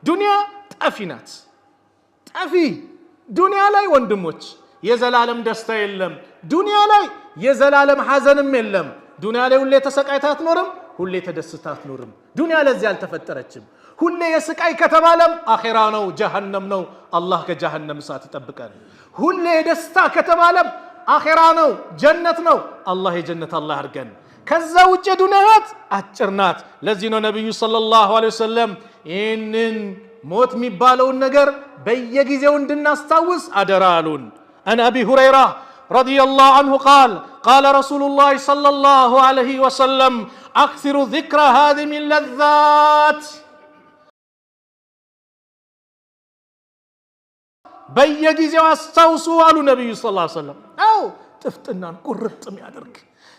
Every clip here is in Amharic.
ዱንያ ጠፊ ናት። ጠፊ ዱንያ ላይ ወንድሞች የዘላለም ደስታ የለም። ዱንያ ላይ የዘላለም ሐዘንም የለም። ዱንያ ላይ ሁሌ ተሰቃይታ አትኖርም፣ ሁሌ ተደስታ አትኖርም። ዱንያ ለዚህ አልተፈጠረችም። ሁሌ የስቃይ ከተባለም አኺራ ነው፣ ጀሃነም ነው። አላህ ከጀሃነም እሳት ይጠብቀን። ሁሌ የደስታ ከተባለም አኺራ ነው፣ ጀነት ነው። አላህ የጀነት አላህ አድርገን። ከዛ ውጭ ዱንያ ናት፣ አጭር ናት። ለዚህ ነው ነብዩ ሰለላሁ ዐለይሂ ወሰለም ይህንን ሞት የሚባለውን ነገር በየጊዜው እንድናስታውስ አደራ አሉን። አን አቢ ሁረይራ ረዲየላሁ ዐንሁ ቃለ ረሱሉላህ ሰለላሁ ዐለይሂ ወሰለም አክሲሩ ዚክረ ሃዚሂ ለዛት በየጊዜው አስታውሱ አሉ ነብዩ ሰለላሁ ዐለይሂ ወሰለም። አው ጥፍጥናን ቁርጥ የሚያደርግ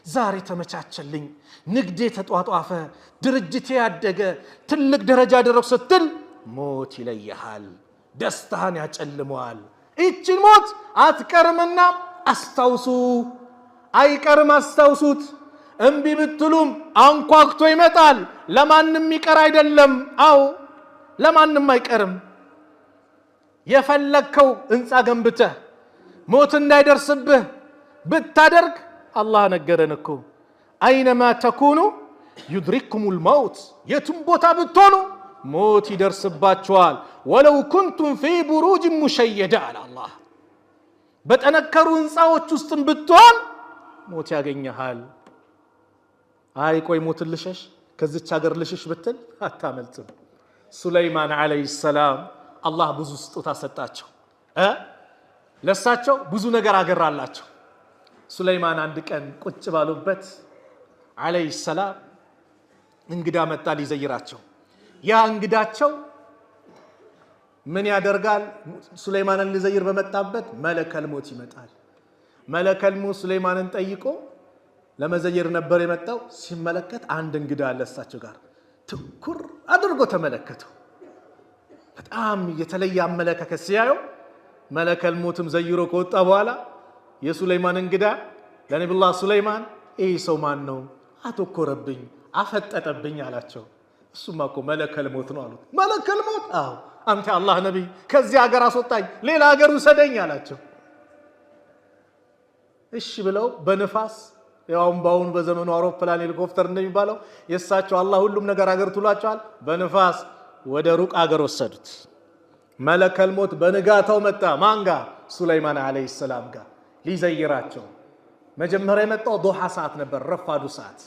ዛሬ ተመቻቸልኝ፣ ንግዴ ተጧጧፈ፣ ድርጅቴ ያደገ፣ ትልቅ ደረጃ ደረሰ ስትል ሞት ይለይሃል፣ ደስታህን ያጨልመዋል። ይህችን ሞት አትቀርምና አስታውሱ። አይቀርም፣ አስታውሱት። እምቢ ብትሉም አንኳኩቶ ይመጣል። ለማንም ይቀር አይደለም። አው ለማንም አይቀርም። የፈለግከው ህንፃ ገንብተህ ሞት እንዳይደርስብህ ብታደርግ አላህ ነገረን እኮ አይነማ ተኩኑ ዩድሪክኩሙል መውት፣ የትም ቦታ ብትሆኑ ሞት ይደርስባችኋል። ወለው ኩንቱም ፊ ቡሩጅ ሙሸየደ አለ አላህ። በጠነከሩ ህንፃዎች ውስጥም ብትሆን ሞት ያገኘሃል። አይ ቆይ ሞት ልሸሽ፣ ከዚች ሀገር ልሽሽ ብትል አታመልጥም። ሱለይማን ዓለይሂ ሰላም አላህ ብዙ ስጦታ ሰጣቸው። ለሳቸው ብዙ ነገር አገራላቸው። ሱለይማን አንድ ቀን ቁጭ ባሉበት ዓለይሂ ሰላም እንግዳ መጣ ሊዘይራቸው። ያ እንግዳቸው ምን ያደርጋል? ሱለይማንን ሊዘይር በመጣበት መለከል ሞት ይመጣል። መለከል ሞት ሱለይማንን ጠይቆ ለመዘየር ነበር የመጣው። ሲመለከት አንድ እንግዳ አለ እሳቸው ጋር። ትኩር አድርጎ ተመለከተው። በጣም የተለየ አመለካከት ሲያየው መለከል ሞትም ዘይሮ ከወጣ በኋላ የሱለይማን እንግዳ ለነብዩላህ ሱለይማን ይህ ሰው ማን ነው? አተኮረብኝ፣ አፈጠጠብኝ አላቸው። እሱማ እኮ መለከል ሞት ነው አሉት። መለከል ሞት? አዎ አንተ አላህ ነብይ ከዚህ ሀገር አስወጣኝ፣ ሌላ ሀገር ውሰደኝ አላቸው። እሺ ብለው በንፋስ ያውም ባሁን በዘመኑ አውሮፕላን ሄሊኮፕተር እንደሚባለው የሳቸው አላህ ሁሉም ነገር አገር ትሏቸዋል። በንፋስ ወደ ሩቅ አገር ወሰዱት። መለከል ሞት በንጋታው መጣ። ማን ጋር? ሱለይማን ዓለይሂ ሰላም ጋር ሊዘይራቸው። መጀመሪያ የመጣው ዶሃ ሰዓት ነበር፣ ረፋዱ ሰዓት።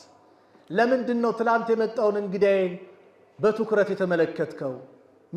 ለምንድን ነው ትላንት የመጣውን እንግዳዬን በትኩረት የተመለከትከው?